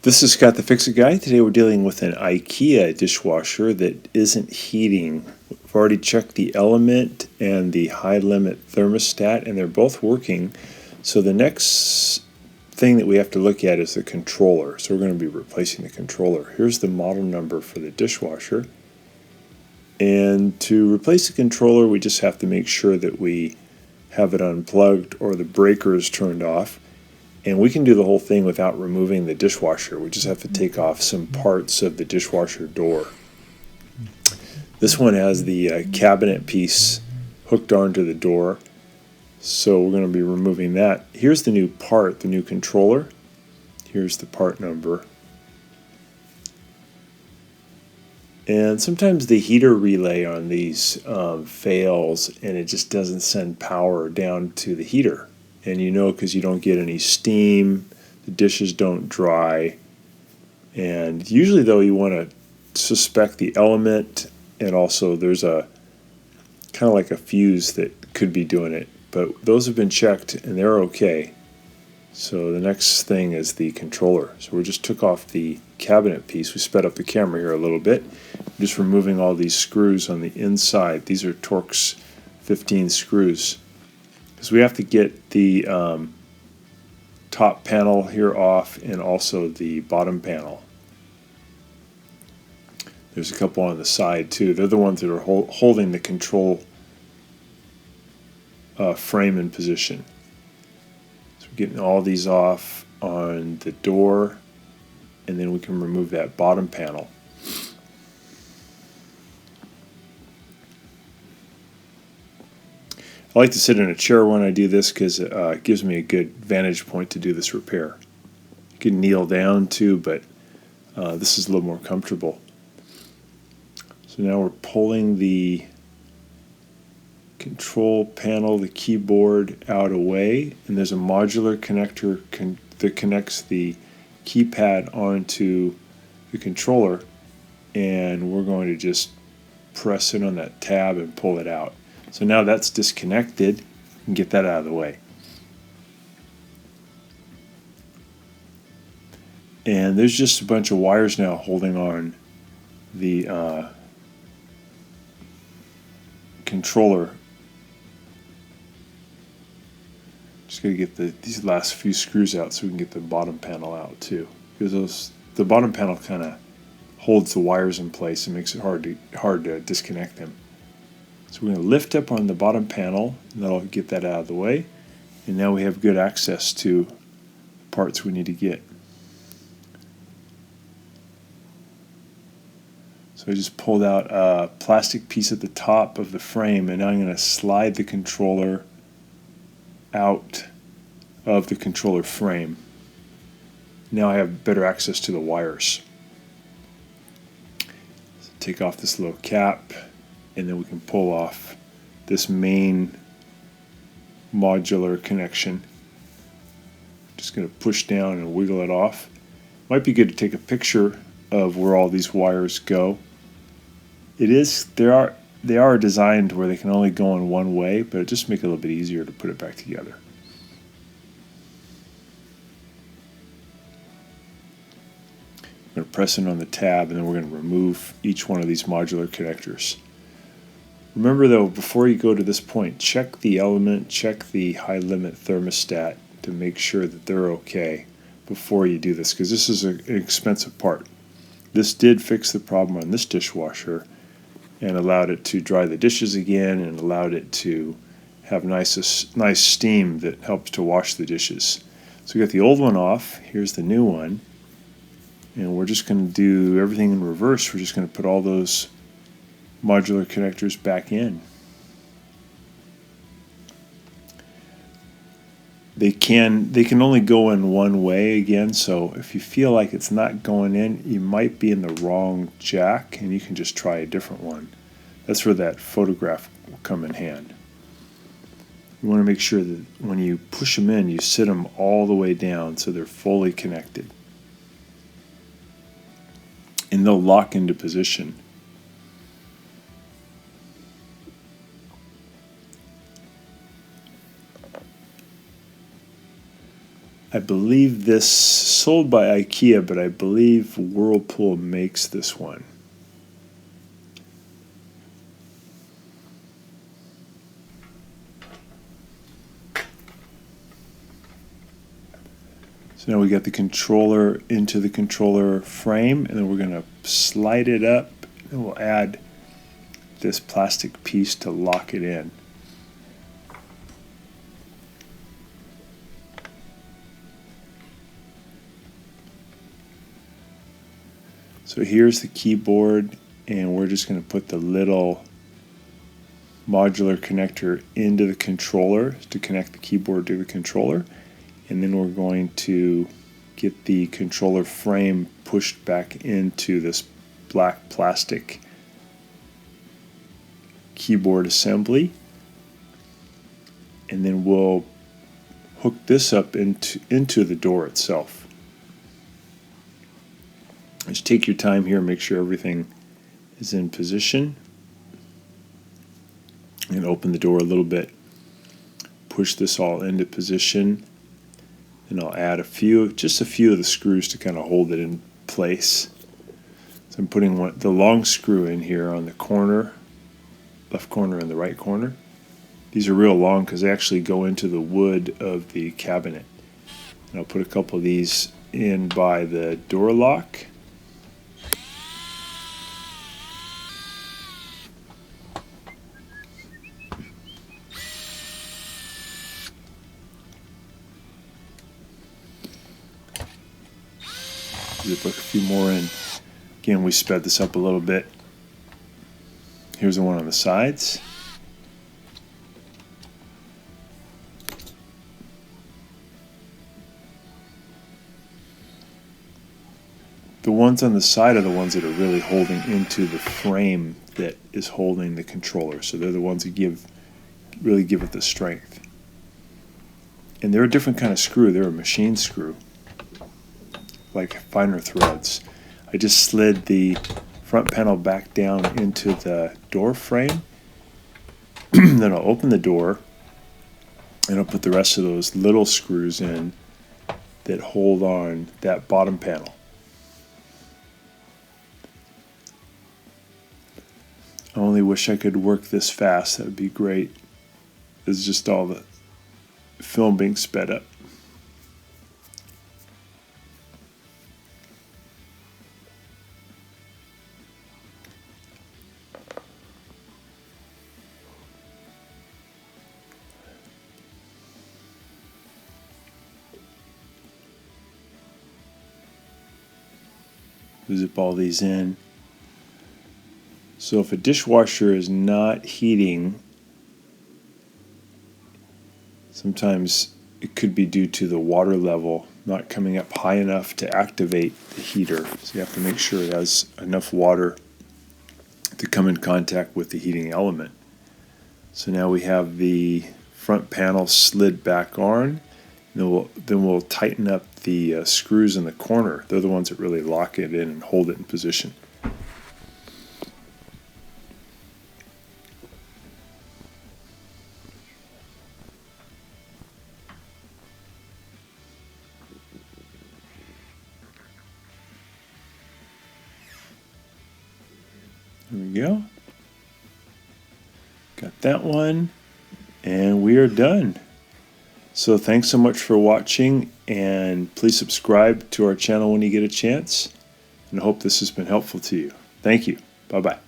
This is Scott the Fix-It Guy. Today we're dealing with an Ikea dishwasher that isn't heating. We've already checked the element and the high limit thermostat, and they're both working. So the next thing that we have to look at is the controller. So we're going to be replacing the controller. Here's the model number for the dishwasher. And to replace the controller, we just have to make sure that we have it unplugged or the breaker is turned off. And we can do the whole thing without removing the dishwasher. We just have to take off some parts of the dishwasher door. This one has the cabinet piece hooked onto the door, so we're going to be removing that. Here's the new part, the new controller. Here's the part number. And sometimes the heater relay on these fails, and it just doesn't send power down to the heater. And you know, because you don't get any steam, the dishes don't dry. And usually though, you want to suspect the element, and also there's a kind of like a fuse that could be doing it, but those have been checked and they're okay. So the next thing is the controller. So we just took off the cabinet piece. We sped up the camera here a little bit, just removing all these screws on the inside. These are Torx 15 screws. Because we have to get the top panel here off and also the bottom panel. There's a couple on the side too. They're the ones that are holding the control frame in position. So we're getting all these off on the door, and then we can remove that bottom panel. I like to sit in a chair when I do this because it gives me a good vantage point to do this repair. You can kneel down too, but this is a little more comfortable. So now we're pulling the control panel, the keyboard out away, and there's a modular connector that connects the keypad onto the controller, and we're going to just press in on that tab and pull it out. So now that's disconnected, and get that out of the way. And there's just a bunch of wires now holding on the controller. Just gotta get these last few screws out so we can get the bottom panel out too, because the bottom panel kind of holds the wires in place and makes it hard to disconnect them. So we're going to lift up on the bottom panel, and that'll get that out of the way. And now we have good access to parts we need to get. So I just pulled out a plastic piece at the top of the frame, and now I'm going to slide the controller out of the controller frame. Now I have better access to the wires. So take off this little cap, and then we can pull off this main modular connection. Just going to push down and wiggle it off. Might be good to take a picture of where all these wires go. They are designed where they can only go in one way, but it just makes it a little bit easier to put it back together. I'm going to press in on the tab, and then we're going to remove each one of these modular connectors. Remember though, before you go to this point, check the element, check the high limit thermostat to make sure that they're okay before you do this, because this is an expensive part. This did fix the problem on this dishwasher and allowed it to dry the dishes again, and allowed it to have nice steam that helps to wash the dishes. So we got the old one off, here's the new one, and we're just going to do everything in reverse. We're just going to put all those modular connectors back in. They can only go in one way again, so if you feel like it's not going in, you might be in the wrong jack, and you can just try a different one. That's where that photograph will come in hand. You want to make sure that when you push them in, you sit them all the way down so they're fully connected. And they'll lock into position. I believe this sold by Ikea, but I believe Whirlpool makes this one. So now we got the controller into the controller frame, and then we're going to slide it up, and we'll add this plastic piece to lock it in. So here's the keyboard, and we're just going to put the little modular connector into the controller to connect the keyboard to the controller. And then we're going to get the controller frame pushed back into this black plastic keyboard assembly. And then we'll hook this up into the door itself. Just take your time here, make sure everything is in position. And open the door a little bit. Push this all into position. And I'll add just a few of the screws to kind of hold it in place. So I'm putting the long screw in here on the corner, left corner and the right corner. These are real long because they actually go into the wood of the cabinet. And I'll put a couple of these in by the door lock. Put a few more in. Again, we sped this up a little bit. Here's the one on the sides. The ones on the side are the ones that are really holding into the frame that is holding the controller. So they're the ones that really give it the strength. And they're a different kind of screw. They're a machine screw, like finer threads. I just slid the front panel back down into the door frame. Then I'll open the door and I'll put the rest of those little screws in that hold on that bottom panel. I only wish I could work this fast. That would be great. This is just all the film being sped up. Zip all these in. So if a dishwasher is not heating, sometimes it could be due to the water level not coming up high enough to activate the heater. So you have to make sure it has enough water to come in contact with the heating element. So now we have the front panel slid back on. Then we'll tighten up the screws in the corner. They're the ones that really lock it in and hold it in position. There we go. Got that one, and we are done. So thanks so much for watching, and please subscribe to our channel when you get a chance, and I hope this has been helpful to you. Thank you. Bye-bye.